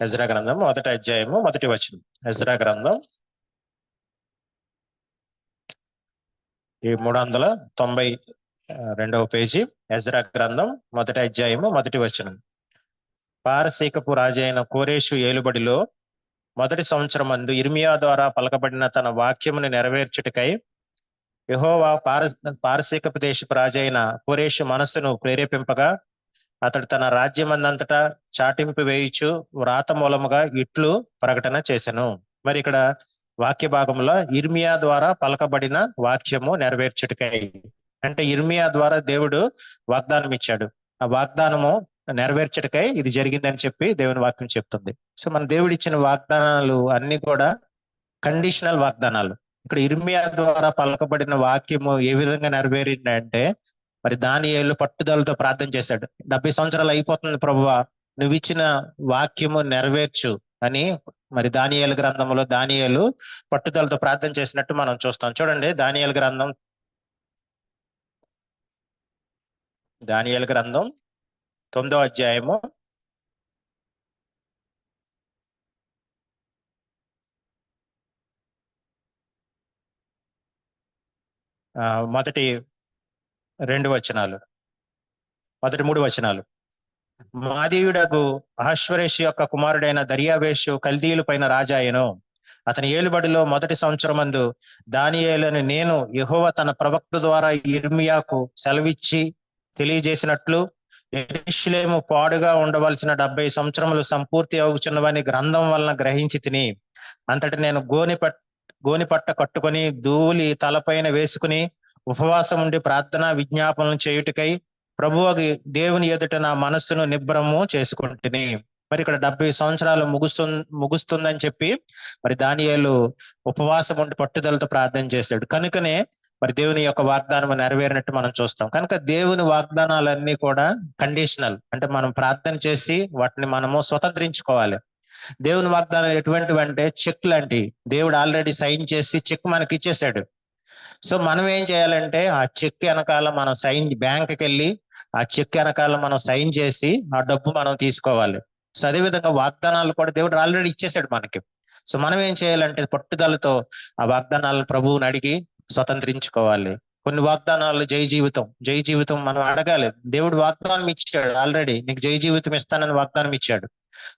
Ezra గ్రంథం 1వ అధ్యాయము 1వ వచనం. ఎజ్రా గ్రంథం ఈ 392వ పేజీ. ఎజ్రా గ్రంథం 1వ అధ్యాయము 1వ వచనం. పారసీకపు రాజైన కోరేషు ఏలుబడిలో 1వ సంవత్సరం మందు ఇర్మియా ద్వారా పలకబడిన తన వాక్యమును నెరవేర్చుటకై యెహోవా పారసీకపు దేశపు రాజైన కోరేషు మనస్సును ప్రేరేపింపగా అతడు తన రాజ్యమందంతటా చాటింపు వేయుచు వ్రాత మూలముగా ఇట్లు ప్రకటన చేసెను. మరి ఇక్కడ వాక్య భాగంలో ఇర్మియా ద్వారా పలకబడిన వాక్యము నెరవేర్చుటకై, అంటే ఇర్మియా ద్వారా దేవుడు వాగ్దానం ఇచ్చాడు. ఆ వాగ్దానము నెరవేర్చుటకై ఇది జరిగిందని చెప్పి దేవుని వాక్యం చెప్తుంది. సో మన దేవుడు ఇచ్చిన వాగ్దానాలు అన్ని కూడా కండిషనల్ వాగ్దానాలు. ఇక్కడ ఇర్మియా ద్వారా పలకబడిన వాక్యము ఏ విధంగా నెరవేరింది అంటే, మరి దానియేలు పట్టుదలతో ప్రార్థన చేశాడు. 70 సంవత్సరాలు అయిపోతుంది ప్రభువా, నువ్వు ఇచ్చిన వాక్యము నెరవేర్చు అని మరి దానియేలు గ్రంథంలో దానియేలు పట్టుదలతో ప్రార్థన చేసినట్టు మనం చూస్తాం. చూడండి, దానియేలు గ్రంథం 9వ అధ్యాయము 1 2 వచనాలు, 3 వచనాలు. మాదీయుడగు అహష్వరేషు యొక్క కుమారుడైన దర్యావేషు కల్దీయుల పైన రాజాయను. అతని ఏలుబడిలో 1వ సంవత్సరం మందు దానియేలును నేను యెహోవా తన ప్రవక్త ద్వారా ఇర్మియాకు సెలవిచ్చి తెలియజేసినట్లు యెరూషలేము పాడుగా ఉండవలసిన 70 సంవత్సరములు సంపూర్తి అవుచున్నవని గ్రంథం వలన గ్రహించి తిని, అంతటి నేను గోనిపట్ట కట్టుకొని ధూళి తలపైన వేసుకుని ఉపవాసం ఉండి ప్రార్థనా విజ్ఞాపనలు చేయుటకై ప్రభువు దేవుని ఎదుట నా మనస్సును నిబ్రము చేసుకుంటుని. మరి ఇక్కడ 70 సంవత్సరాలు ముగుస్తుందని చెప్పి మరి దానియేలు ఉపవాసం ఉండి పట్టుదలతో ప్రార్థన చేశాడు. కనుకనే మరి దేవుని యొక్క వాగ్దానం నెరవేరినట్టు మనం చూస్తాం. కనుక దేవుని వాగ్దానాలన్నీ కూడా కండిషనల్, అంటే మనం ప్రార్థన చేసి వాటిని మనము స్వతంత్రించుకోవాలి. దేవుని వాగ్దానాలు ఎటువంటివి అంటే చెక్ లాంటి, దేవుడు ఆల్రెడీ సైన్ చేసి చెక్ మనకి ఇచ్చేసాడు. సో మనం ఏం చేయాలంటే ఆ చెక్ వెనకాల మనం సైన్, బ్యాంక్కి వెళ్ళి ఆ చెక్ వెనకాల మనం సైన్ చేసి ఆ డబ్బు మనం తీసుకోవాలి. సో అదేవిధంగా వాగ్దానాలు కూడా దేవుడు ఆల్రెడీ ఇచ్చేసాడు మనకి. సో మనం ఏం చేయాలంటే పట్టుదలతో ఆ వాగ్దానాలను ప్రభువుని అడిగి స్వతంత్రించుకోవాలి. కొన్ని వాగ్దానాలు జై జీవితం మనం అడగాలి. దేవుడు వాగ్దానం ఇచ్చాడు ఆల్రెడీ, నీకు జై జీవితం ఇస్తానని వాగ్దానం ఇచ్చాడు.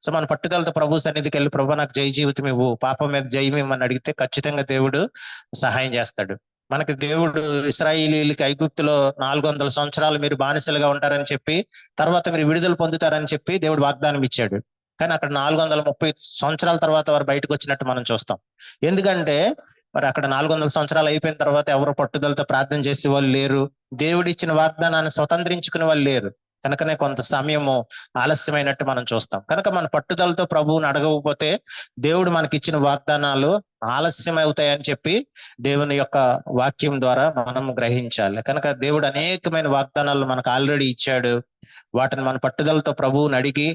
సో మన పట్టుదలతో ప్రభు సన్నిధికి వెళ్ళి ప్రభు నాకు జై జీవితం ఇవ్వు, పాపం మీద జయం ఇవ్వమని అడిగితే ఖచ్చితంగా దేవుడు సహాయం చేస్తాడు. మనకి దేవుడు ఇశ్రాయేలీయులకి ఐగుప్తులో 400 సంవత్సరాలు మీరు బానిసలుగా ఉంటారని చెప్పి, తర్వాత మీరు విడుదల పొందుతారని చెప్పి దేవుడు వాగ్దానం ఇచ్చాడు. కానీ అక్కడ 430 సంవత్సరాల తర్వాత వారు బయటకు వచ్చినట్టు మనం చూస్తాం. ఎందుకంటే మరి అక్కడ 400 సంవత్సరాలు అయిపోయిన తర్వాత ఎవరు పట్టుదలతో ప్రార్థన చేసే వాళ్ళు లేరు, దేవుడు ఇచ్చిన వాగ్దానాన్ని స్వతంత్రించుకునే వాళ్ళు లేరు. కనుకనే కొంత సమయము ఆలస్యమైనట్టు మనం చూస్తాం. కనుక మన పట్టుదలతో ప్రభువుని అడగకపోతే దేవుడు మనకి ఇచ్చిన వాగ్దానాలు ఆలస్యం అవుతాయని చెప్పి దేవుని యొక్క వాక్యం ద్వారా మనం గ్రహించాలి. కనుక దేవుడు అనేకమైన వాగ్దానాలు మనకు ఆల్రెడీ ఇచ్చాడు. వాటిని మన పట్టుదలతో ప్రభువుని అడిగి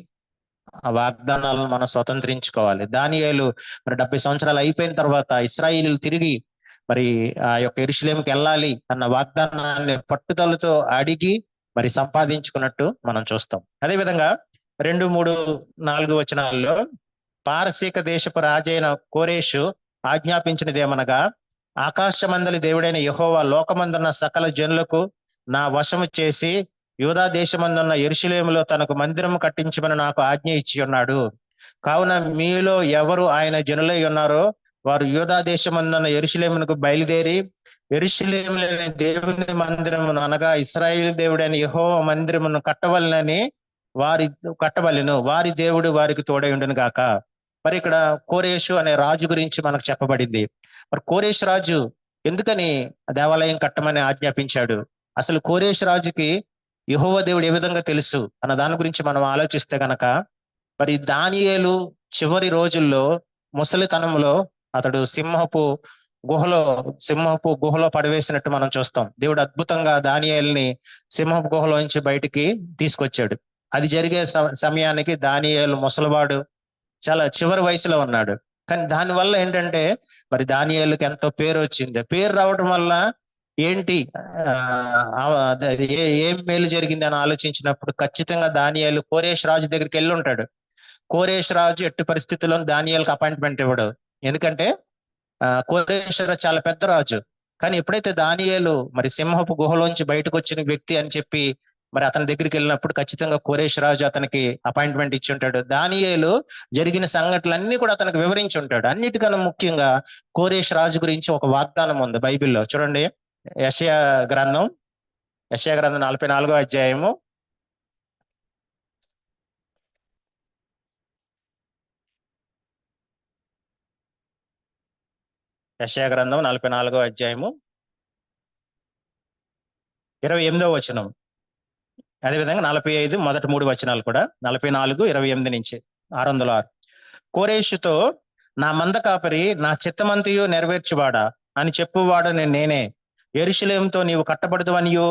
ఆ వాగ్దానాలను మనం స్వతంత్రించుకోవాలి. దానియేలు మరి 70 సంవత్సరాలు అయిపోయిన తర్వాత ఇశ్రాయేలీయులు తిరిగి మరి ఆ యొక్క యెరూషలేముకి వెళ్ళాలి అన్న వాగ్దానాన్ని పట్టుదలతో అడిగి మరి సంపాదించుకున్నట్టు మనం చూస్తాం. అదేవిధంగా 2, 3, 4 వచనాల్లో పారసీక దేశపు రాజైన కోరేషు ఆజ్ఞాపించినదేమనగా, ఆకాశమందలి దేవుడైన యెహోవా లోకమందున్న సకల జనులకు నా వశము చేసి యూదా దేశమందున్న యెరూషలేములో తనకు మందిరము కట్టించమని నాకు ఆజ్ఞ ఇచ్చి ఉన్నాడు. కావున మీలో ఎవరు ఆయన జనులై ఉన్నారో వారు యూదా దేశమందున్న యెరూషలేమునకు బయలుదేరి యెరూషలేములోని దేవుని మందిరమును అనగా ఇశ్రాయేలు దేవుడైన యెహోవా మందిరమును కట్టవలెను, వారి దేవుడు వారికి తోడై ఉండును గాక. మరి ఇక్కడ కోరేషు అనే రాజు గురించి మనకు చెప్పబడింది. మరి కోరేషు రాజు ఎందుకని దేవాలయం కట్టమని ఆజ్ఞాపించాడు? అసలు కోరేషు రాజుకి యెహోవా దేవుడు ఏ విధంగా తెలుసు అన్న దాని గురించి మనం ఆలోచిస్తే గనక, మరి దానియేలు చివరి రోజుల్లో ముసలితనంలో అతడు సింహపు గుహలో పడివేసినట్టు మనం చూస్తాం. దేవుడు అద్భుతంగా దానియేలుని సింహపు గుహలోంచి బయటికి తీసుకొచ్చాడు. అది జరిగే సమయానికి దానియేలు ముసలివాడు, చాలా చివరి వయసులో ఉన్నాడు. కానీ దానివల్ల ఏంటంటే మరి దానియేలుకి ఎంతో పేరు వచ్చింది. పేరు రావడం వల్ల ఏంటి ఏం మేలు జరిగింది అని ఆలోచించినప్పుడు ఖచ్చితంగా దానియేలు కోరేషు రాజు దగ్గరికి వెళ్ళి ఉంటాడు. కోరేష్ రాజు ఎట్టి పరిస్థితుల్లో దానియేలుకి అపాయింట్మెంట్ ఇవ్వడు. ఎందుకంటే కోరేష్ రాజు చాలా పెద్ద రాజు. కానీ ఎప్పుడైతే దానియేలు మరి సింహపు గుహలోంచి బయటకు వచ్చిన వ్యక్తి అని చెప్పి మరి అతని దగ్గరికి వెళ్ళినప్పుడు ఖచ్చితంగా కోరేష్ రాజు అతనికి అపాయింట్మెంట్ ఇచ్చి ఉంటాడు. దానియేలు జరిగిన సంఘటనలన్నీ కూడా అతనికి వివరించి ఉంటాడు. అన్నిటికన్నా ముఖ్యంగా కోరేష్ రాజు గురించి ఒక వాగ్దానం ఉంది బైబిల్లో. చూడండి, యెషయా గ్రంథం 44వ అధ్యాయము. యెషయా గ్రంథం 44వ అధ్యాయము 28వ వచనం. అదేవిధంగా 45 మొదటి 3 వచనాలు కూడా, 44, 28 నుంచి 606. కోరేషుతో, నా మంద కాపరి, నా చిత్తమంతయు నెరవేర్చువాడా అని చెప్పువాడని నేనే. యెరూషలేముతో నీవు కట్టబడదువనియు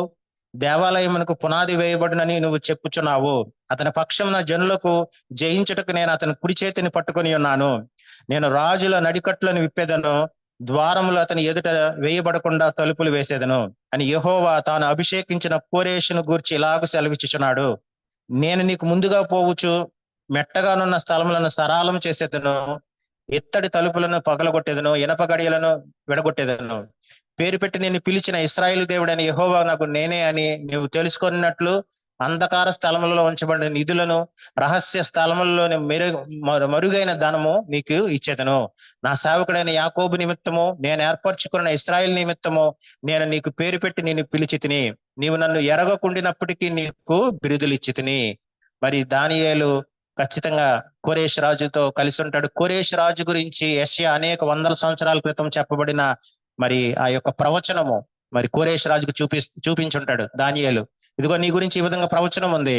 దేవాలయమునకు పునాది వేయబడునని నువ్వు చెప్పుచున్నావు. అతని పక్షమున జనులకు జయించుటకు నేను అతని కుడి చేతిని పట్టుకొని ఉన్నాను. నేను రాజుల నడికట్లను విప్పేదను, ద్వారములు అతని ఎదుట వేయబడకుండా తలుపులు వేసేదను అని యెహోవా తాను అభిషేకించిన కోరేషును గూర్చి ఇలాగ సెలవిచ్చుచున్నాడు. నేను నీకు ముందుగా పోవచ్చు మెట్టగానున్న స్థలములను సరాలం చేసేదను, ఎత్తడి తలుపులను పగలగొట్టేదను, ఇనప గడియలను విడగొట్టేదను. పేరు పెట్టి నేను పిలిచిన ఇశ్రాయేలు దేవుడని యెహోవా నాకు నేనే అని నీవు తెలుసుకున్నట్లు అంధకార స్థలములలో ఉంచబడిన నిధులను, రహస్య స్థలములలోని మరుగైన ధనము నీకు ఇచ్చేదను. నా సేవకుడైన యాకోబు నిమిత్తము, నేను ఏర్పరచుకున్న ఇశ్రాయేలు నిమిత్తము నేను నీకు పేరు పెట్టి నేను పిలిచి తిని, నీవు నన్ను ఎరగకుండినప్పటికీ నీకు బిరుదులు ఇచ్చి తిని. మరి దానియేలు ఖచ్చితంగా కోరేష్ రాజుతో కలిసి ఉంటాడు. కోరేష్ రాజు గురించి యెషయా అనేక వందల సంవత్సరాల క్రితం చెప్పబడిన మరి ఆ యొక్క ప్రవచనము మరి కోరేష్ రాజుకు చూపించుంటాడు దానియేలు. ఇదిగో నీ గురించి ఈ విధంగా ప్రవచనం ఉంది,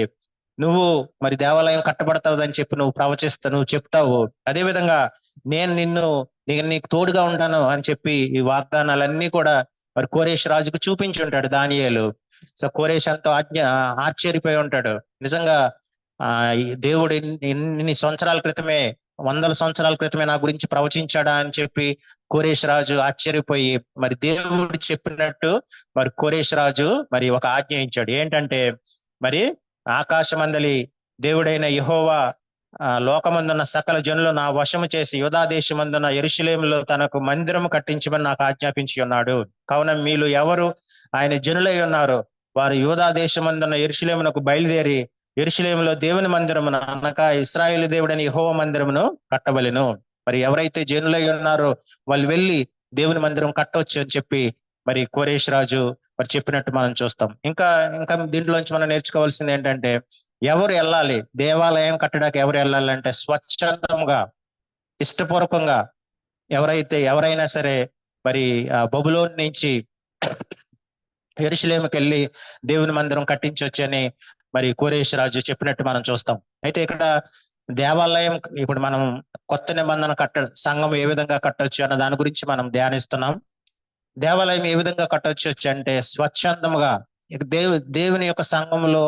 నువ్వు మరి దేవాలయం కట్టబడతావు అని చెప్పి నువ్వు చెప్తావు. అదే విధంగా నేను నీకు తోడుగా ఉంటాను అని చెప్పి ఈ వాగ్దానాలన్నీ కూడా మరి కోరేష్ రాజుకు చూపించుంటాడు దానియేలు. సో కోరేష్ ఎంతో ఆశ్చర్యపోయి ఉంటాడు. నిజంగా దేవుడు ఇన్ని సంవత్సరాల క్రితమే, వందల సంవత్సరాల క్రితమే నా గురించి ప్రవచించాడా అని చెప్పి కోరేష్ రాజు ఆశ్చర్యపోయి మరి దేవుడు చెప్పినట్టు మరి కోరేష్ రాజు మరి ఒక ఆజ్ఞ ఇచ్చాడు. ఏంటంటే, మరి ఆకాశమందలి దేవుడైన యెహోవా లోకమందున్న సకల జనులు నా వశము చేసి యూదా దేశమందున్న యెరూషలేములో తనకు మందిరము కట్టించమని నాకు ఆజ్ఞాపించి ఉన్నాడు. కావున మీలో ఎవరు ఆయన జనులై ఉన్నారో వారు యూదా దేశమందున్న యెరూషలేమునకు బయలుదేరి యెరూషలేములో దేవుని మందిరమును అనగా ఇశ్రాయేలు దేవుడని యెహోవా మందిరమును కట్టవలెను. మరి ఎవరైతే జనులై ఉన్నారో వాళ్ళు వెళ్ళి దేవుని మందిరం కట్టవచ్చు అని చెప్పి మరి కోరేష్ రాజు మరి చెప్పినట్టు మనం చూస్తాం. ఇంకా దీంట్లోంచి మనం నేర్చుకోవాల్సింది ఏంటంటే, ఎవరు వెళ్ళాలి దేవాలయం కట్టడానికి? ఎవరు వెళ్ళాలంటే స్వచ్ఛందంగా, ఇష్టపూర్వకంగా ఎవరైనా సరే మరి బబులోన్ నుంచి యెరూషలేముకి వెళ్ళి దేవుని మందిరం కట్టించొచ్చని మరి కోరేష్ రాజు చెప్పినట్టు మనం చూస్తాం. అయితే ఇక్కడ దేవాలయం, ఇప్పుడు మనం కొత్త నిబంధన సంఘం ఏ విధంగా కట్టొచ్చు అన్న దాని గురించి మనం ధ్యానిస్తున్నాం. దేవాలయం ఏ విధంగా కట్టొచ్చు అంటే స్వచ్ఛందముగా. దేవుని యొక్క సంఘంలో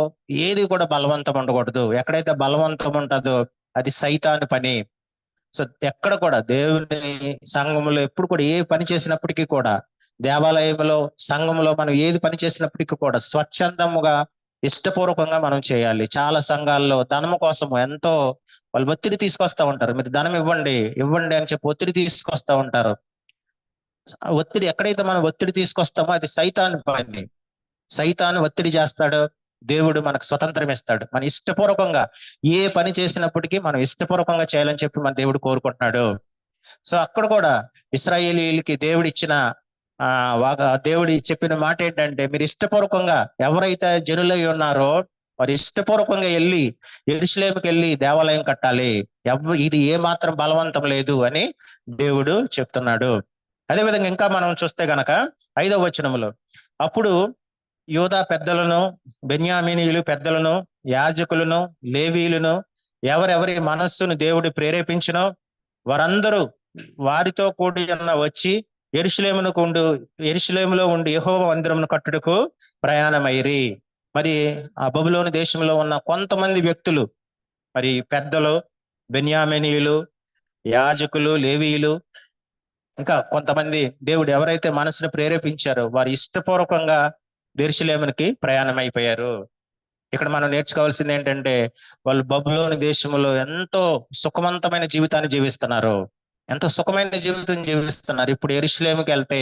ఏది కూడా బలవంతం ఉండకూడదు. ఎక్కడైతే బలవంతం ఉంటుందో అది సైతాను పని. సో ఎక్కడ కూడా దేవుని సంఘంలో ఎప్పుడు కూడా ఏ పని చేసినప్పటికీ కూడా, దేవాలయంలో సంఘంలో మనం ఏది పని చేసినప్పటికీ కూడా స్వచ్ఛందముగా, ఇష్టపూర్వకంగా మనం చేయాలి. చాలా సంఘాల్లో ధనము కోసం ఎంతో వాళ్ళు ఒత్తిడి తీసుకొస్తా ఉంటారు. మీరు ధనం ఇవ్వండి అని చెప్పి ఒత్తిడి తీసుకొస్తా ఉంటారు. ఒత్తిడి ఎక్కడైతే మనం ఒత్తిడి తీసుకొస్తామో అది సైతాను పని. సైతాను ఒత్తిడి చేస్తాడు, దేవుడు మనకు స్వతంత్రం ఇస్తాడు. మన ఇష్టపూర్వకంగా ఏ పని చేసినప్పటికీ మనం ఇష్టపూర్వకంగా చేయాలని చెప్పి మన దేవుడు కోరుకుంటున్నాడు. సో అక్కడ కూడా ఇశ్రాయేలీయులకి దేవుడి చెప్పిన మాట ఏంటంటే, మీరు ఇష్టపూర్వకంగా ఎవరైతే జనులై ఉన్నారో వారు ఇష్టపూర్వకంగా వెళ్ళి యెరూషలేముకి వెళ్ళి దేవాలయం కట్టాలి. ఇది ఏ మాత్రం బలవంతం లేదు అని దేవుడు చెప్తున్నాడు. అదేవిధంగా ఇంకా మనం చూస్తే గనక 5వ వచనములో, అప్పుడు యూదా పెద్దలను, బెన్యామీనీయులు పెద్దలను, యాజకులను, లేవీయులను ఎవరెవరి మనస్సును దేవుడు ప్రేరేపించినో వారందరూ వారితో కూడి వచ్చి యెరూషలేములో ఉండి యెహోవా మందిరమును కట్టుటకు ప్రయాణమైరి. మరి ఆ బబులోను దేశంలో ఉన్న కొంతమంది వ్యక్తులు, మరి పెద్దలు, బెన్యామీనీయులు, యాజకులు, లేవీయులు, ఇంకా కొంతమంది దేవుడు ఎవరైతే మనసును ప్రేరేపించారో వారు ఇష్టపూర్వకంగా యెరూషలేముకి ప్రయాణం అయిపోయారు. ఇక్కడ మనం నేర్చుకోవాల్సింది ఏంటంటే, వాళ్ళు బబులోను దేశంలో ఎంతో సుఖవంతమైన జీవితాన్ని జీవిస్తున్నారు. ఎంతో సుఖమైన జీవితం జీవిస్తున్నారు. ఇప్పుడు యెరూషలేముకి వెళ్తే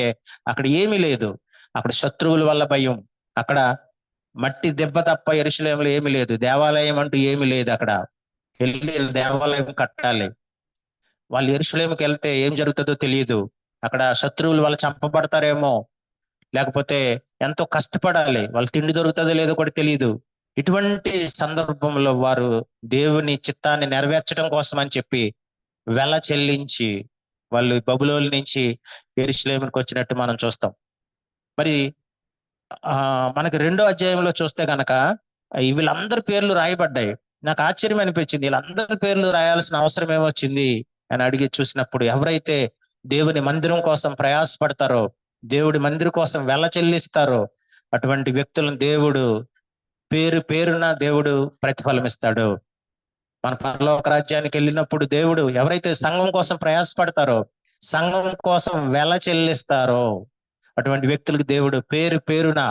అక్కడ ఏమీ లేదు. అక్కడ శత్రువుల వల్ల భయం. అక్కడ మట్టి దెబ్బ తప్ప యెరూషలేములో ఏమీ లేదు. దేవాలయం అంటూ ఏమీ లేదు అక్కడ. వెళ్ళి దేవాలయం కట్టాలి. వాళ్ళు యెరూషలేముకి వెళ్తే ఏం జరుగుతుందో తెలియదు. అక్కడ శత్రువుల వల్ల చంపబడతారేమో, లేకపోతే ఎంతో కష్టపడాలి. వాళ్ళు తిండి దొరుకుతుందో లేదో కూడా తెలియదు. ఇటువంటి సందర్భంలో వారు దేవుని చిత్తాన్ని నెరవేర్చడం కోసం అని చెప్పి వెల చెల్లించి వాళ్ళు బబులోను నుంచి యెరూషలేముకి వచ్చినట్టు మనం చూస్తాం. మరి మనకి 2వ అధ్యాయంలో చూస్తే గనక వీళ్ళందరి పేర్లు రాయబడ్డాయి. నాకు ఆశ్చర్యం అనిపించింది. వీళ్ళందరి పేర్లు రాయాల్సిన అవసరం ఏమొచ్చింది అని అడిగి చూసినప్పుడు, ఎవరైతే దేవుని మందిరం కోసం ప్రయాసపడతారో, దేవుడి మందిరం కోసం వెల చెల్లిస్తారో, అటువంటి వ్యక్తులను దేవుడు పేరు పేరున దేవుడు ప్రతిఫలం ఇస్తాడు. మన పరలోక రాజ్యానికి వెళ్ళినప్పుడు దేవుడు ఎవరైతే సంఘం కోసం ప్రయాసపడతారో, సంఘం కోసం వెల చెల్లిస్తారో, అటువంటి వ్యక్తులకు దేవుడు పేరు పేరున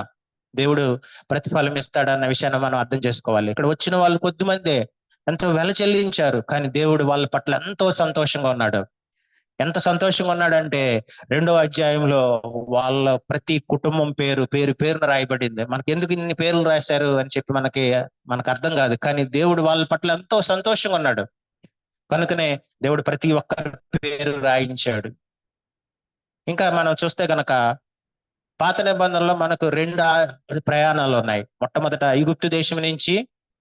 దేవుడు ప్రతిఫలం ఇస్తాడన్న విషయాన్ని మనం అర్థం చేసుకోవాలి. ఇక్కడ వచ్చిన వాళ్ళు కొద్దిమందే ఎంతో వెల చెల్లించారు, కానీ దేవుడు వాళ్ళ పట్ల ఎంతో సంతోషంగా ఉన్నాడు. ఎంత సంతోషంగా ఉన్నాడంటే 2వ అధ్యాయంలో వాళ్ళ ప్రతి కుటుంబం పేరు పేరున రాయబడింది. మనకి ఎందుకు ఇన్ని పేర్లు రాశారు అని చెప్పి మనకు అర్థం కాదు, కానీ దేవుడు వాళ్ళ పట్ల ఎంతో సంతోషంగా ఉన్నాడు. కనుకనే దేవుడు ప్రతి ఒక్కరి పేరు రాయించాడు. ఇంకా మనం చూస్తే గనక పాత నిబంధనలో మనకు 2 ప్రయాణాలు ఉన్నాయి. మొట్టమొదట ఐగుప్తు దేశం నుంచి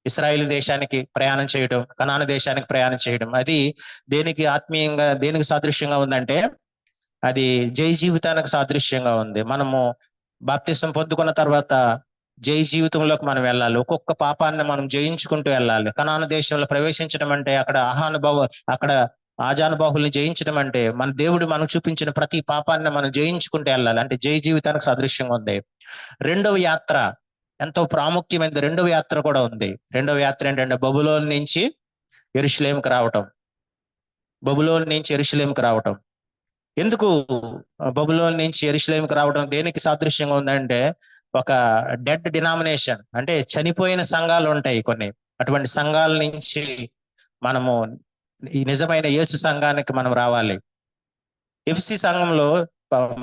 ఇశ్రాయేలు దేశానికి ప్రయాణం చేయడం, కనాను దేశానికి ప్రయాణం చేయడం. అది దేనికి సాదృశ్యంగా ఉందంటే, అది జై జీవితానికి సాదృశ్యంగా ఉంది. మనము బాప్తిసం పొందుకున్న తర్వాత జై జీవితంలోకి మనం వెళ్ళాలి. ఒక్కొక్క పాపాన్ని మనం జయించుకుంటూ వెళ్ళాలి. కనాను దేశంలో ప్రవేశించడం అంటే అక్కడ ఆజానుబాహుల్ని జయించడం అంటే మన దేవుడు మనకు చూపించిన ప్రతి పాపాన్ని మనం జయించుకుంటూ వెళ్ళాలి. అంటే జై జీవితానికి సాదృశ్యంగా ఉంది. 2వ యాత్ర ఎంతో ప్రాముఖ్యమైనది. 2వ యాత్ర కూడా ఉంది. 2వ యాత్ర ఏంటంటే బబులోను నుంచి యెరూషలేముకి రావటం. బబులోను నుంచి యెరూషలేముకి రావటం. ఎందుకు బబులోను నుంచి యెరూషలేముకి రావడం దేనికి సాదృశ్యంగా ఉందంటే, ఒక డెడ్ డినామినేషన్ అంటే చనిపోయిన సంఘాలు ఉంటాయి కొన్ని. అటువంటి సంఘాల నుంచి మనము ఈ నిజమైన యేసు సంఘానికి మనం రావాలి. ఎఫ్సి సంఘంలో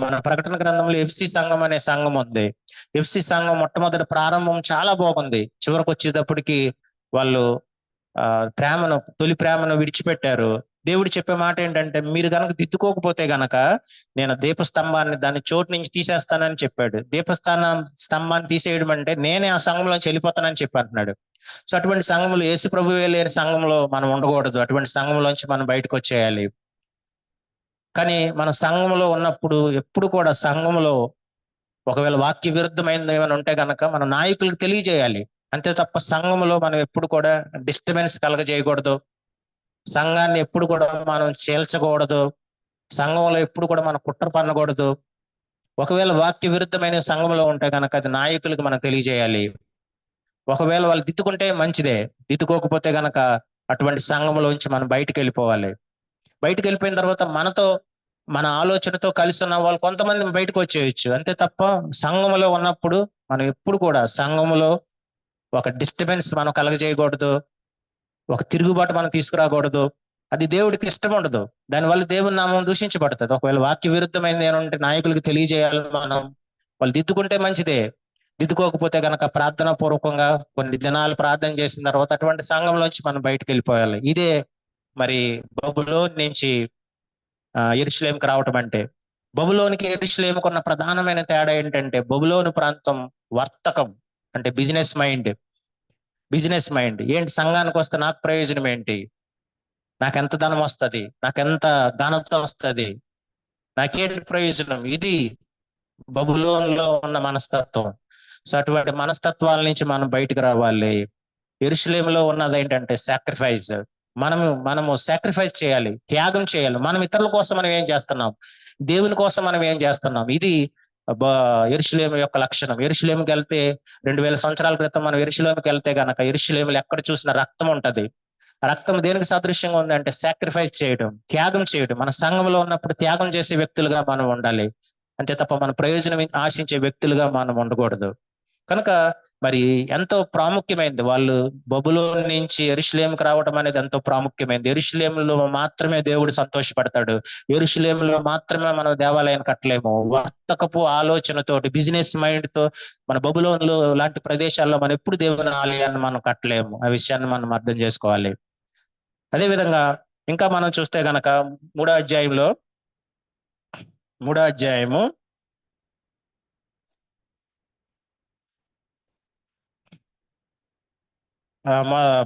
మన ప్రకటన గ్రంథంలో ఎఫ్సి సంఘం అనే సంఘం ఉంది. ఎఫ్సి సంఘం మొట్టమొదటి ప్రారంభం చాలా బాగుంది. చివరికి వచ్చేటప్పటికి వాళ్ళు తొలి ప్రేమను విడిచిపెట్టారు. దేవుడు చెప్పే మాట ఏంటంటే, మీరు గనక దిద్దుకోకపోతే గనక నేను దీపస్తంభాన్ని దాని చోటు నుంచి తీసేస్తానని చెప్పాడు. స్తంభాన్ని తీసేయడం అంటే నేనే ఆ సంఘంలోంచి వెళ్ళిపోతానని చెప్పి అంటున్నాడు. సో అటువంటి సంఘంలో యేసు ప్రభువే లేని సంఘంలో మనం ఉండకూడదు. అటువంటి సంఘంలోంచి మనం బయటకు వచ్చేయాలి. కానీ మనం సంఘంలో ఉన్నప్పుడు ఎప్పుడు కూడా సంఘంలో ఒకవేళ వాక్య విరుద్ధమైనది ఏమైనా ఉంటే గనక మన నాయకులకు తెలియజేయాలి. అంతే తప్ప సంఘంలో మనం ఎప్పుడు కూడా డిస్టర్బెన్స్ కలగజేయకూడదు. సంఘాన్ని ఎప్పుడు కూడా మనం చీల్చకూడదు. సంఘంలో ఎప్పుడు కూడా మనం కుట్ర పన్నకూడదు. ఒకవేళ వాక్య విరుద్ధమైన సంఘంలో ఉంటే కనుక అది నాయకులకు మనం తెలియజేయాలి. ఒకవేళ వాళ్ళు దిద్దుకుంటే మంచిదే, దిద్దుకోకపోతే గనక అటువంటి సంఘంలోంచి మనం బయటకు వెళ్ళిపోవాలి. బయటకు వెళ్ళిపోయిన తర్వాత మన ఆలోచనతో కలిసి ఉన్న వాళ్ళు కొంతమంది బయటకు వచ్చేయచ్చు. అంతే తప్ప సంఘంలో ఉన్నప్పుడు మనం ఎప్పుడు కూడా సంఘంలో ఒక డిస్టర్బెన్స్ మనం కలగజేయకూడదు. ఒక తిరుగుబాటు మనం తీసుకురాకూడదు. అది దేవుడికి ఇష్టం ఉండదు. దానివల్ల దేవుని నామం దూషించబడుతుంది. ఒకవేళ వాక్య విరుద్ధమైనది ఏమంటే నాయకులకి తెలియజేయాలి. వాళ్ళు దిద్దుకుంటే మంచిదే, దిద్దుకోకపోతే గనక ప్రార్థనా పూర్వకంగా కొన్ని దినాలు ప్రార్థన చేసిన తర్వాత అటువంటి సంఘంలోంచి మనం బయటకు వెళ్ళిపోవాలి. ఇదే మరి బబులోను నుంచి యెరూషలేముకి రావటం అంటే. బబులోనికి యెరూషలేముకు ఉన్న ప్రధానమైన తేడా ఏంటంటే, బబులోను ప్రాంతం వర్తకం అంటే బిజినెస్ మైండ్. ఏంటి, సంఘానికి వస్తే నాకు ప్రయోజనం ఏంటి, నాకెంత ధనం వస్తుంది, నాకెంత ఘనత వస్తుంది, నాకేంటి ప్రయోజనం, ఇది బబులోనులో ఉన్న మనస్తత్వం. సో అటువంటి మనస్తత్వాల నుంచి మనం బయటకు రావాలి. యెరూషలేములో ఉన్నది ఏంటంటే సాక్రిఫైస్. మనము సాక్రిఫైస్ చేయాలి, త్యాగం చేయాలి. మనం ఇతరుల కోసం మనం ఏం చేస్తున్నాం, దేవుని కోసం మనం ఏం చేస్తున్నాం, ఇది యెరూషలేము యొక్క లక్షణం. యెరూషలేముకి వెళ్తే 2000 సంవత్సరాల క్రితం మనం యెరూషలేముకి వెళ్తే గనక యెరూషలేములో ఎక్కడ చూసిన రక్తం ఉంటది. రక్తం దేనికి సాదృశ్యంగా ఉంది అంటే సాక్రిఫైస్ చేయడం, త్యాగం చేయడం. మన సంఘంలో ఉన్నప్పుడు త్యాగం చేసే వ్యక్తులుగా మనం ఉండాలి. అంతే తప్ప మన ప్రయోజనం ఆశించే వ్యక్తులుగా మనం ఉండకూడదు. కనుక మరి ఎంతో ప్రాముఖ్యమైనది. వాళ్ళు బబులోను నుంచి యెరూషలేముకు రావడం అనేది ఎంతో ప్రాముఖ్యమైనది. యెరూషలేములో మాత్రమే దేవుడు సంతోషపడతాడు. యెరూషలేములో మాత్రమే మనం దేవాలయాన్ని కట్టలేము. వర్తకపు ఆలోచనతోటి, బిజినెస్ మైండ్ తో మన బబులోనులో లాంటి ప్రదేశాల్లో మనం ఎప్పుడు దేవుని ఆలయాన్ని మనం కట్టలేము. ఆ విషయాన్ని మనం అర్థం చేసుకోవాలి. అదే విధంగా ఇంకా మనం చూస్తే గనక మూడో అధ్యాయంలో మూడో అధ్యాయము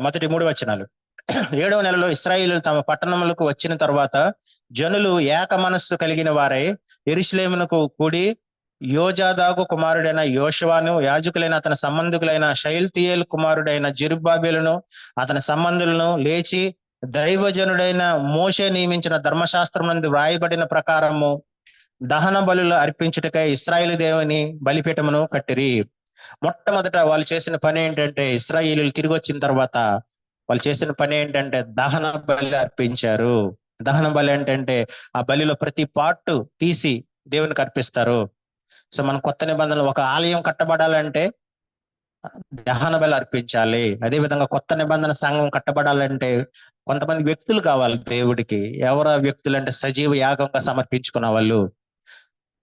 మొదటి 3 వచనాలు. 7వ నెలలో ఇశ్రాయేలీయులు తమ పట్టణములకు వచ్చిన తర్వాత జనులు ఏక మనస్సు కలిగిన వారై యెరూషలేమునకు కూడి యోజాదాగు కుమారుడైన యోషువను, యాజకులైన అతని సంబంధికులైన షయల్తీయేలు కుమారుడైన జెరుబ్బాబెలును అతని సంబంధులను లేచి దైవజనుడైన మోషే నియమించిన ధర్మశాస్త్రం నందు వ్రాయబడిన ప్రకారము దహన బలులు అర్పించుటకై ఇశ్రాయేలు దేవుని బలిపీఠమును కట్టిరి. మొట్టమొదట వాళ్ళు చేసిన పని ఏంటంటే, ఇశ్రాయేలీయులు తిరిగి వచ్చిన తర్వాత వాళ్ళు చేసిన పని ఏంటంటే దహన బలి అర్పించారు. దహన బలి ఏంటంటే ఆ బలిలో ప్రతి పార్ట్ తీసి దేవునికి అర్పిస్తారు. సో మన కొత్త నిబంధనలు ఒక ఆలయం కట్టబడాలంటే దహన బలి అర్పించాలి. అదే విధంగా కొత్త నిబంధన సంఘం కట్టబడాలంటే కొంతమంది వ్యక్తులు కావాలి దేవుడికి. ఎవరు వ్యక్తులు అంటే సజీవ యాగంగా సమర్పించుకున్న వాళ్ళు,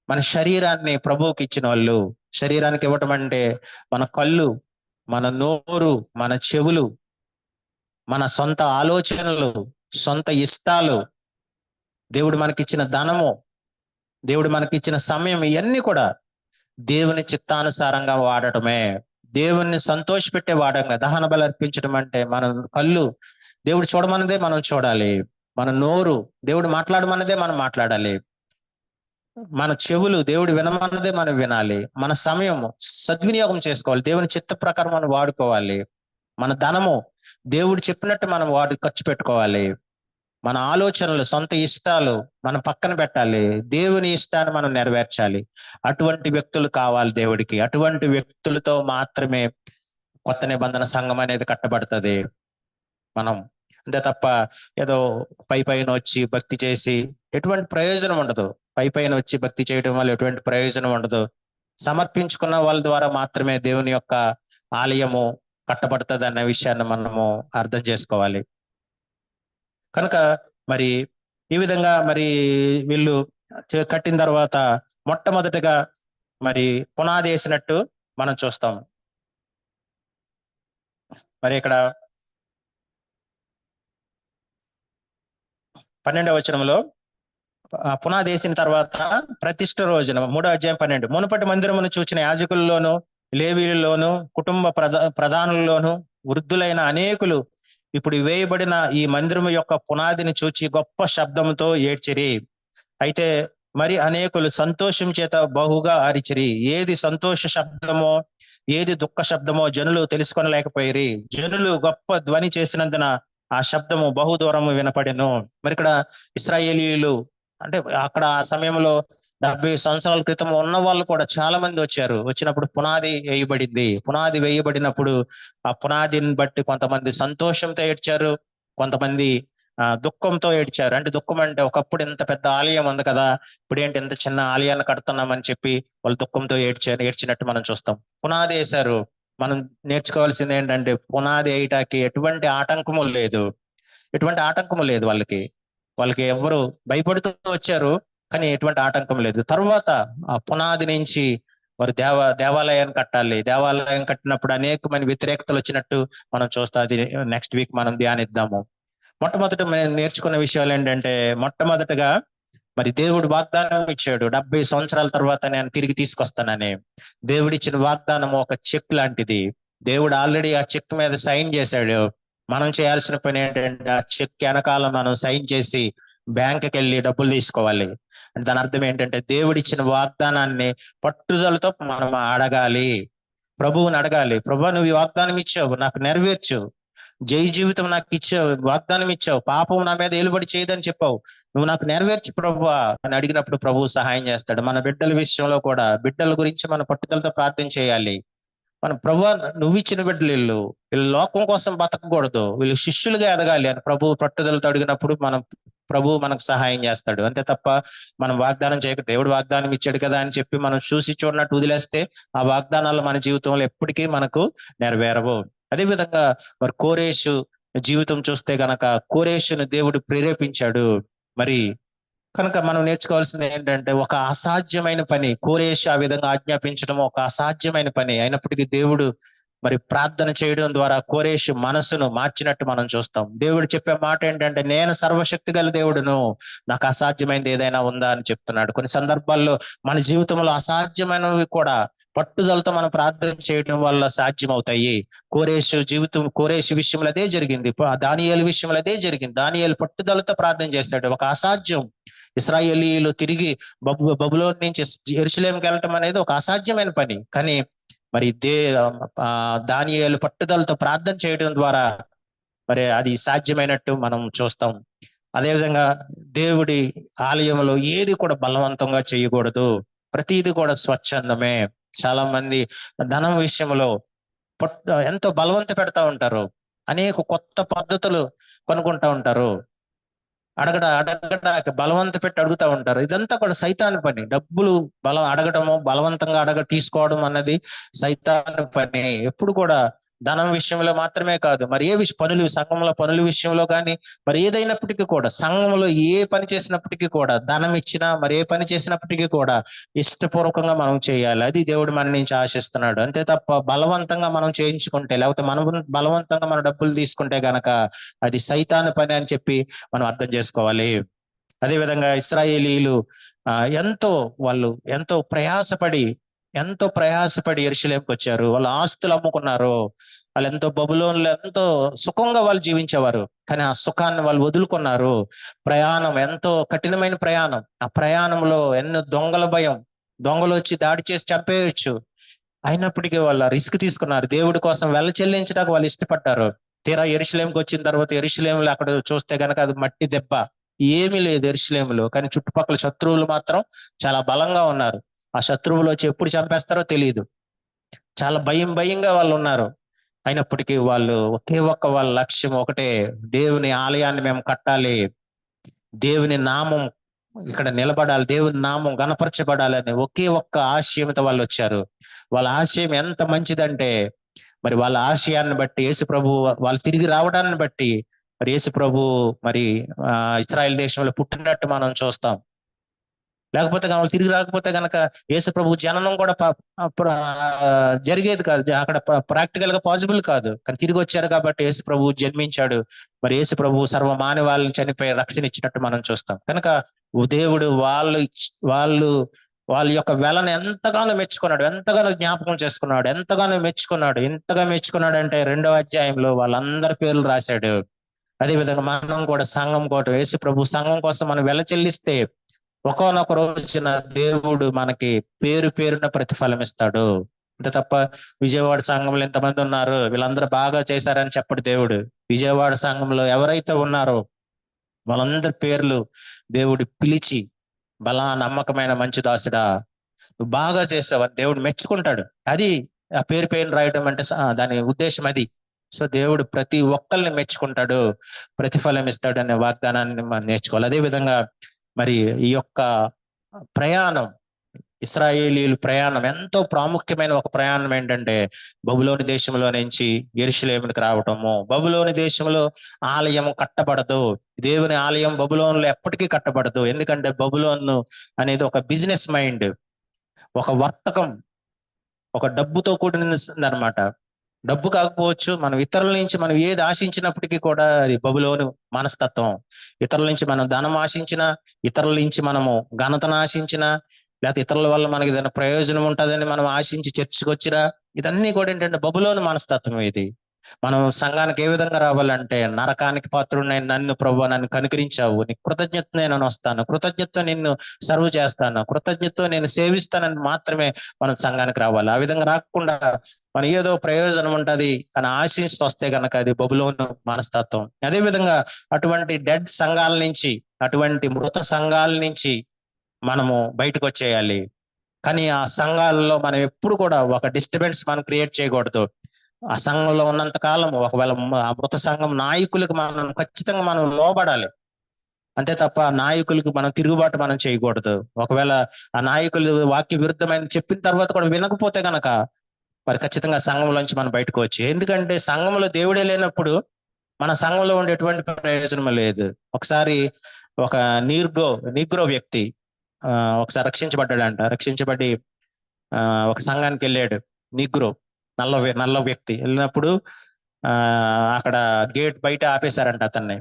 మన శరీరాన్ని ప్రభువుకి ఇచ్చిన వాళ్ళు. శరీరానికి ఇవ్వటం అంటే మన కళ్ళు, మన నోరు, మన చెవులు, మన సొంత ఆలోచనలు, సొంత ఇష్టాలు, దేవుడు మనకిచ్చిన ధనము, దేవుడు మనకిచ్చిన సమయం, ఇవన్నీ కూడా దేవుని చిత్తానుసారంగా వాడటమే. దేవుణ్ణి సంతోషపెట్టే వాడంగా దహన బలి అర్పించడం అంటే మన కళ్ళు దేవుడు చూడమన్నదే మనం చూడాలి. మన నోరు దేవుడు మాట్లాడమన్నదే మనం మాట్లాడాలి. మన చెవులు దేవుడు వినమన్నదే మనం వినాలి. మన సమయం సద్వినియోగం చేసుకోవాలి. దేవుని చిత్త ప్రకారం మనం వాడుకోవాలి. మన ధనము దేవుడు చెప్పినట్టు మనం ఖర్చు పెట్టుకోవాలి. మన ఆలోచనలు, సొంత ఇష్టాలు మనం పక్కన పెట్టాలి. దేవుని ఇష్టాన్ని మనం నెరవేర్చాలి. అటువంటి వ్యక్తులు కావాలి దేవుడికి. అటువంటి వ్యక్తులతో మాత్రమే కొత్త నిబంధన సంఘం అనేది కట్టబడుతుంది. మనం అంతే తప్ప ఏదో పైన వచ్చి భక్తి చేసి ఎటువంటి ప్రయోజనం ఉండదు. పైన వచ్చి భక్తి చేయడం వల్ల ఎటువంటి ప్రయోజనం ఉండదు. సమర్పించుకున్న వాళ్ళ ద్వారా మాత్రమే దేవుని యొక్క ఆలయము కట్టబడుతుంది అన్న విషయాన్ని మనము అర్థం చేసుకోవాలి. కనుక మరి ఈ విధంగా మరి వీళ్ళు కట్టిన తర్వాత మొట్టమొదటిగా మరి పునాది వేసినట్టు మనం చూస్తాం. మరి ఇక్కడ 12వ వచనంలో పునాది వేసిన తర్వాత ప్రతిష్ఠ రోజున 3వ అధ్యాయం 12 మునుపటి మందిరమును చూచిన యాజకుల్లోను, లేవీయుల్లోను, కుటుంబ ప్రధానుల్లోను వృద్ధులైన అనేకులు ఇప్పుడు వేయబడిన ఈ మందిరము యొక్క పునాదిని చూచి గొప్ప శబ్దంతో ఏడ్చిరి. అయితే మరి అనేకులు సంతోషం చేత బహుగా అరిచిరి. ఏది సంతోష శబ్దమో ఏది దుఃఖ శబ్దమో జనులు తెలుసుకొనలేకపోయిరి. జనులు గొప్ప ధ్వని చేసినందున ఆ శబ్దము బహు దూరము వినపడెను. మరి ఇక్కడ ఇశ్రాయేలీయులు అంటే అక్కడ ఆ సమయంలో 70 సంవత్సరాల క్రితం ఉన్న వాళ్ళు కూడా చాలా మంది వచ్చారు. వచ్చినప్పుడు పునాది వేయబడింది. పునాది వేయబడినప్పుడు ఆ పునాదిని బట్టి కొంతమంది సంతోషంతో ఏడ్చారు, కొంతమంది దుఃఖంతో ఏడ్చారు. అంటే దుఃఖం అంటే ఒకప్పుడు ఇంత పెద్ద ఆలయం ఉంది కదా, ఇప్పుడు ఏంటి ఇంత చిన్న ఆలయాన్ని కడుతున్నామని చెప్పి వాళ్ళు దుఃఖంతో ఏడ్చినట్టు మనం చూస్తాం. పునాది వేశారు. మనం నేర్చుకోవాల్సింది ఏంటంటే పునాది వేయటానికి ఎటువంటి ఆటంకము లేదు. ఎటువంటి ఆటంకము లేదు. వాళ్ళకి ఎవరు భయపడుతూ వచ్చారు, కానీ ఎటువంటి ఆటంకం లేదు. తర్వాత ఆ పునాది నుంచి వారు దేవాలయాన్ని కట్టాలి. దేవాలయం కట్టినప్పుడు అనేక మంది వ్యతిరేకతలు వచ్చినట్టు మనం చూస్తాం. అది నెక్స్ట్ వీక్ మనం ధ్యానిద్దాము. మొట్టమొదట నేర్చుకున్న విషయాలు ఏంటంటే, మొట్టమొదటగా మరి దేవుడు వాగ్దానం ఇచ్చాడు, 70 సంవత్సరాల తర్వాత నేను తిరిగి తీసుకొస్తానని. దేవుడిచ్చిన వాగ్దానం ఒక చెక్ లాంటిది. దేవుడు ఆల్రెడీ ఆ చెక్ మీద సైన్ చేశాడు. మనం చేయాల్సిన పని ఏంటంటే ఆ చెక్ వెనకాల మనం సైన్ చేసి బ్యాంకుకి వెళ్ళి డబ్బులు తీసుకోవాలి. అంటే దాని అర్థం ఏంటంటే దేవుడిచ్చిన వాగ్దానాన్ని పట్టుదలతో మనం అడగాలి, ప్రభువుని అడగాలి. ప్రభు నువ్వు ఈ వాగ్దానం ఇచ్చావు, నాకు నెరవేర్చు. జై జీవితం నాకు ఇచ్చావు, వాగ్దానం ఇచ్చావు, పాపం నా మీద ఏలుబడి చేయదని చెప్పావు, నువ్వు నాకు నెరవేర్చు ప్రభువా అని అడిగినప్పుడు ప్రభువు సహాయం చేస్తాడు. మన బిడ్డల విషయంలో కూడా బిడ్డల గురించి మన పట్టుదలతో ప్రార్థన చేయాలి. మన ప్రభువా నువ్వు ఇచ్చిన బిడ్డలు వీళ్ళు లోకం కోసం బతకకూడదు, వీళ్ళు శిష్యులుగా ఎదగాలి అని ప్రభు పట్టుదలతో అడిగినప్పుడు మనం ప్రభు మనకు సహాయం చేస్తాడు. అంతే తప్ప మనం వాగ్దానం చేయక దేవుడు వాగ్దానం ఇచ్చాడు కదా అని చెప్పి మనం చూసి చూడనట్టు వదిలేస్తే ఆ వాగ్దానాలు మన జీవితంలో ఎప్పటికీ మనకు నెరవేరవు. అదేవిధంగా మరి కోరేషు జీవితం చూస్తే గనక కోరేషును దేవుడు ప్రేరేపించాడు. మరి కనుక మనం నేర్చుకోవాల్సింది ఏంటంటే ఒక అసాధ్యమైన పని కోరేషు ఆ విధంగా ఆజ్ఞాపించడం ఒక అసాధ్యమైన పని అయినప్పటికీ దేవుడు మరి ప్రార్థన చేయడం ద్వారా కోరేషు మనసును మార్చినట్టు మనం చూస్తాం. దేవుడు చెప్పే మాట ఏంటంటే నేను సర్వశక్తి గల దేవుడును, నాకు అసాధ్యమైనది ఏదైనా ఉందా అని చెప్తున్నాడు. కొన్ని సందర్భాల్లో మన జీవితంలో అసాధ్యమైనవి కూడా పట్టుదలతో మనం ప్రార్థన చేయడం వల్ల సాధ్యం అవుతాయి. కోరేషు విషయంలో అదే జరిగింది. దానియేలు విషయంలో అదే జరిగింది. దానియేలు పట్టుదలతో ప్రార్థన చేశాడు. ఒక అసాధ్యం ఇశ్రాయేలీయులు తిరిగి బబులోన్ నుంచి యెరూషలేముకి వెళ్ళటం అనేది ఒక అసాధ్యమైన పని. కానీ మరి దానియేలు పట్టుదలతో ప్రార్థన చేయడం ద్వారా మరి అది సాధ్యమైనట్టు మనం చూస్తాం. అదేవిధంగా దేవుడి ఆలయంలో ఏది కూడా బలవంతంగా చేయకూడదు. ప్రతిది కూడా స్వచ్ఛందమే. చాలా మంది ధనం విషయంలో ఎంతో బలవంత పెడతా ఉంటారు. అనేక కొత్త పద్ధతులు కనుక్కుంటా ఉంటారు. అడగడానికి బలవంత పెట్టి అడుగుతా ఉంటారు. ఇదంతా కూడా సైతాను పని. డబ్బులు అడగటము, బలవంతంగా తీసుకోవడం అన్నది సైతాను పని. ఎప్పుడు కూడా ధనం విషయంలో మాత్రమే కాదు, మరి ఏ సంఘంలో పనుల విషయంలో కానీ మరి ఏదైనప్పటికీ కూడా సంఘంలో ఏ పని చేసినప్పటికీ కూడా ధనం ఇచ్చినా మరి ఏ పని చేసినప్పటికీ కూడా ఇష్టపూర్వకంగా మనం చేయాలి. అది దేవుడు మన నుంచి ఆశిస్తున్నాడు. అంతే తప్ప బలవంతంగా మనం చేయించుకుంటే లేకపోతే మనం బలవంతంగా మన డబ్బులు తీసుకుంటే గనక అది సైతాను పని అని చెప్పి మనం అర్థం చేసుకోవాలి. అదేవిధంగా ఇశ్రాయేలీయులు వాళ్ళు ఎంతో ప్రయాసపడి యెరూషలేముకి వచ్చారు. వాళ్ళ ఆస్తులు అమ్ముకున్నారు. వాళ్ళు బబులోనులో ఎంతో సుఖంగా వాళ్ళు జీవించేవారు. కానీ ఆ సుఖాన్ని వాళ్ళు వదులుకున్నారు. ప్రయాణం ఎంతో కఠినమైన ప్రయాణం. ఆ ప్రయాణంలో ఎన్నో దొంగల భయం, దొంగలు వచ్చి దాడి చేసి చంపేయచ్చు. అయినప్పటికీ వాళ్ళు రిస్క్ తీసుకున్నారు. దేవుడి కోసం వెల చెల్లించడానికి వాళ్ళు ఇష్టపడ్డారు. తీరా యెరూషలేముకి వచ్చిన తర్వాత యెరూషలేములో అక్కడ చూస్తే గనక అది మట్టి దెబ్బ, ఏమీ లేదు యెరూషలేములో. కానీ చుట్టుపక్కల శత్రువులు మాత్రం చాలా బలంగా ఉన్నారు. ఆ శత్రువులు వచ్చి ఎప్పుడు చంపేస్తారో తెలియదు. చాలా భయంగా వాళ్ళు ఉన్నారు. అయినప్పటికీ వాళ్ళు వాళ్ళ లక్ష్యం ఒకటే, దేవుని ఆలయాన్ని మేము కట్టాలి, దేవుని నామం ఇక్కడ నిలబడాలి, దేవుని నామం గణపరచబడాలి అనే ఒక్క ఆశయంతో వాళ్ళు వచ్చారు. వాళ్ళ ఆశయం ఎంత మంచిదంటే మరి వాళ్ళ ఆశయాన్ని బట్టి యేసు ప్రభు వాళ్ళు తిరిగి రావడాన్ని బట్టి మరి యేసు ప్రభు మరి ఇశ్రాయేల్ దేశంలో పుట్టినట్టు మనం చూస్తాం. లేకపోతే వాళ్ళు తిరిగి రాకపోతే గనక యేసు ప్రభు జననం కూడా జరిగేది కాదు. అక్కడ ప్రాక్టికల్ గా పాసిబుల్ కాదు. కానీ తిరిగి వచ్చారు కాబట్టి యేసు ప్రభు జన్మించాడు. మరి యేసు ప్రభు సర్వ మానవాళ్ళని చనిపోయి రక్షణ ఇచ్చినట్టు మనం చూస్తాం. కనుక దేవుడు వాళ్ళ యొక్క వెలను ఎంతగానో మెచ్చుకున్నాడు, ఎంతగానో జ్ఞాపకం చేసుకున్నాడు, ఎంతగా మెచ్చుకున్నాడు అంటే 2వ అధ్యాయంలో వాళ్ళందరి పేర్లు రాశాడు. అదేవిధంగా మనం కూడా సంఘం కోసం యేసు ప్రభు సంఘం కోసం మనం వెల చెల్లిస్తే ఒకనొక రోజున దేవుడు మనకి పేరున ప్రతిఫలం ఇస్తాడు. అంతే తప్ప విజయవాడ సంఘంలో ఎంతమంది ఉన్నారు, వీళ్ళందరూ బాగా చేశారని చెప్పడు దేవుడు. విజయవాడ సంఘంలో ఎవరైతే ఉన్నారో వాళ్ళందరి పేర్లు దేవుడు పిలిచి బలా నమ్మకమైన మంచి దాసుడా నువ్వు బాగా చేసావని దేవుడు మెచ్చుకుంటాడు. అది ఆ పేరు రాయడం అంటే దాని ఉద్దేశం అది. సో దేవుడు ప్రతి ఒక్కరిని మెచ్చుకుంటాడు, ప్రతిఫలం ఇస్తాడు అనే వాగ్దానాన్ని మనం నేర్చుకోవాలి. అదే విధంగా మరి ఈ యొక్క ప్రయాణం, ఇశ్రాయేలీయుల ప్రయాణం ఎంతో ప్రాముఖ్యమైన ఒక ప్రయాణం ఏంటంటే బబులోని దేశంలో నుంచి యెరూషలేమునికి రావటము. బబులోని దేశంలో ఆలయం కట్టబడదు. దేవుని ఆలయం బబులోనులో ఎప్పటికీ కట్టబడదు. ఎందుకంటే బబులోను అనేది ఒక బిజినెస్ మైండ్, ఒక వర్తకం, ఒక డబ్బుతో కూడినది అనమాట. డబ్బు కాకపోవచ్చు, మనం ఇతరుల నుంచి మనం ఏది ఆశించినప్పటికీ కూడా అది బబులోను మనస్తత్వం. ఇతరుల నుంచి మనం ధనం ఆశించినా, ఇతరుల నుంచి మనము ఘనతను ఆశించినా, లేకపోతే ఇతరుల వల్ల మనకి ఏదైనా ప్రయోజనం ఉంటుందని మనం ఆశించి చర్చకు వచ్చినా, ఇదన్నీ కూడా ఏంటంటే బబులోను మనస్తత్వం. ఇది మనం సంఘానికి ఏ విధంగా రావాలంటే నరకానికి పాత్రుడైన నన్ను ప్రభువా నన్ను కనుకరించావు, నీ కృతజ్ఞత నేను వస్తాను, కృతజ్ఞతతో నిన్ను సర్వ్ చేస్తాను, కృతజ్ఞతతో నేను సేవిస్తానని మాత్రమే మనం సంఘానికి రావాలి. ఆ విధంగా రాకుండా మన ఏదో ప్రయోజనం ఉంటది అని ఆశిస్తూ వస్తే గనక అది బబులోను మనస్తత్వం. అదే విధంగా అటువంటి డెడ్ సంఘాల నుంచి, అటువంటి మృత సంఘాల నుంచి మనము బయటకు వచ్చేయాలి. కానీ ఆ సంఘాలలో మనం ఎప్పుడు కూడా ఒక డిస్టర్బెన్స్ మనం క్రియేట్ చేయకూడదు. ఆ సంఘంలో ఉన్నంత కాలం ఒకవేళ ఆ మృత సంఘం నాయకులకు మనం ఖచ్చితంగా మనం లోబడాలి. అంతే తప్ప నాయకులకు మనం తిరుగుబాటు మనం చేయకూడదు. ఒకవేళ ఆ నాయకులు వాక్య విరుద్ధమైన చెప్పిన తర్వాత కూడా వినకపోతే గనక మరి ఖచ్చితంగా సంఘంలోంచి మనం బయటకు వచ్చి, ఎందుకంటే సంఘంలో దేవుడే లేనప్పుడు మన సంఘంలో ఉండే ఎటువంటి ప్రయోజనం లేదు. ఒకసారి ఒక నీగ్రో వ్యక్తి ఒకసారి రక్షించబడ్డాడంట. రక్షించబడి ఒక సంఘానికి వెళ్ళాడు. నీగ్రో నల్ల వ్యక్తి వెళ్ళినప్పుడు అక్కడ గేట్ బయట ఆపేశారంట అతన్ని.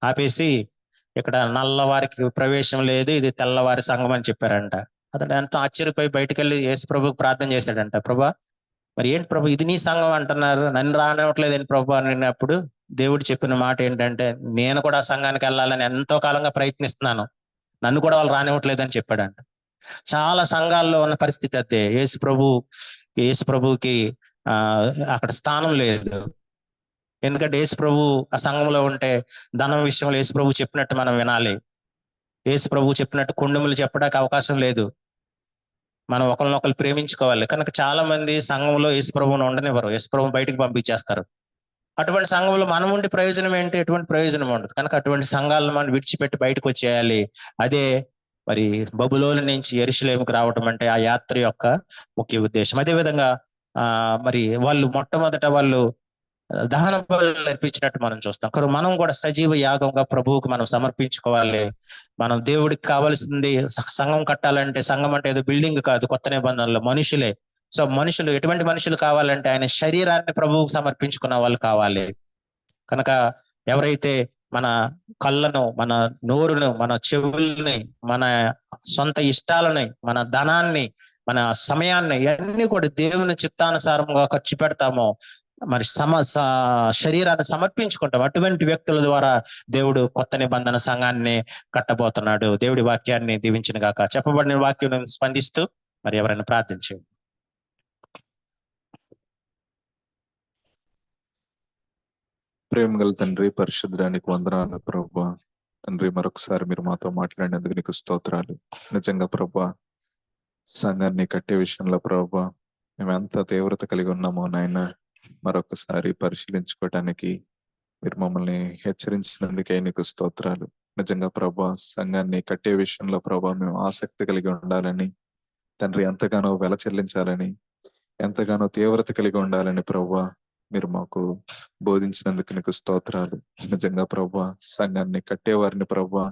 ఆపేసి ఇక్కడ నల్లవారికి ప్రవేశం లేదు, ఇది తెల్లవారి సంఘం అని చెప్పారంట. అతను ఎంతో ఆశ్చర్యపోయి బయటకు వెళ్ళి యేసు ప్రభుకు ప్రార్థన చేశాడంట. ప్రభా, మరి ఏంటి ప్రభు ఇది నీ సంఘం అంటున్నారు, నన్ను రానివ్వట్లేదు ఏంటి ప్రభు అని అన్నప్పుడు దేవుడు చెప్పిన మాట ఏంటంటే, నేను కూడా ఆ సంఘానికి వెళ్ళాలని ఎంతో కాలంగా ప్రయత్నిస్తున్నాను, నన్ను కూడా వాళ్ళు రానివ్వట్లేదు అని చెప్పాడంట. చాలా సంఘాల్లో ఉన్న పరిస్థితి అదే. యేసు ప్రభుకి అక్కడ స్థానం లేదు. ఎందుకంటే యేసు ప్రభు ఆ సంఘంలో ఉంటే ధనం విషయంలో యేసు ప్రభు చెప్పినట్టు మనం వినాలి. యేసు ప్రభు చెప్పినట్టు కొండములు చెప్పడానికి అవకాశం లేదు. మనం ఒకరినొకరు ప్రేమించుకోవాలి. కనుక చాలా మంది సంఘంలో యేసు ప్రభువును ఉండనివ్వరు, యేసు ప్రభువును బయటికి పంపించేస్తారు. అటువంటి సంఘంలో మనం ఉండే ప్రయోజనం ఏంటి? ఎటువంటి ప్రయోజనం ఉండదు. కనుక అటువంటి సంఘాలను మనం విడిచిపెట్టి బయటకు వచ్చేయాలి. అదే మరి బబులోను నుంచి యెరూషలేముకు రావటం అంటే ఆ యాత్ర యొక్క ముఖ్య ఉద్దేశం. అదే విధంగా మరి వాళ్ళు మొట్టమొదట దహన బలులు అర్పించినట్టు మనం చూస్తాం. కానీ మనం కూడా సజీవ యాగంగా ప్రభువుకు మనం సమర్పించుకోవాలి. మనం దేవుడికి కావాల్సింది, సంఘం కట్టాలంటే సంఘం అంటే ఏదో బిల్డింగ్ కాదు, కొత్త నిబంధనలో మనుషులే. సో మనుషులు ఎటువంటి మనుషులు కావాలంటే ఆయన శరీరాన్ని ప్రభువుకు సమర్పించుకున్న వాళ్ళు కావాలి. కనుక ఎవరైతే మన కళ్ళను, మన నోరును, మన చెవుల్ని, మన సొంత ఇష్టాలని, మన ధనాన్ని, మన సమయాన్ని ఇవన్నీ కూడా దేవుని చిత్తానుసారంగా ఖర్చు పెడతామో, మరి శరీరాన్ని సమర్పించుకుంటాం. అటువంటి వ్యక్తుల ద్వారా దేవుడు కొత్త నిబంధన సంఘాన్ని కట్టబోతున్నాడు. దేవుడి వాక్యాన్ని దీవించిన గాక. చెప్పబడిన వాక్యం స్పందిస్తూ మరి ఎవరైనా ప్రార్థించండి. ప్రేమ గల తండ్రి, పరిశుద్ధానికి వందనాలు ప్రభువా. తండ్రి, మరొకసారి మీరు మాతో మాట్లాడినందుకు నీకు స్తోత్రాలు. నిజంగా ప్రభువా, సంఘాన్ని కట్టే విషయంలో ప్రభువా మేము ఎంత తీవ్రత కలిగి ఉన్నామో నాయన మరొకసారి పరిశీలించుకోవటానికి మీరు మమ్మల్ని హెచ్చరించినందుకే నీకు స్తోత్రాలు. నిజంగా ప్రభువా, సంఘాన్ని కట్టే విషయంలో ప్రభువా మేము ఆసక్తి కలిగి ఉండాలని తండ్రి, ఎంతగానో వెల చెల్లించాలని, ఎంతగానో తీవ్రత కలిగి ఉండాలని ప్రభువా మీరు మాకు బోధించినందుకు నీకు స్తోత్రాలు. నిజంగా ప్రభువా, సంఘాన్ని కట్టేవారిని ప్రభువా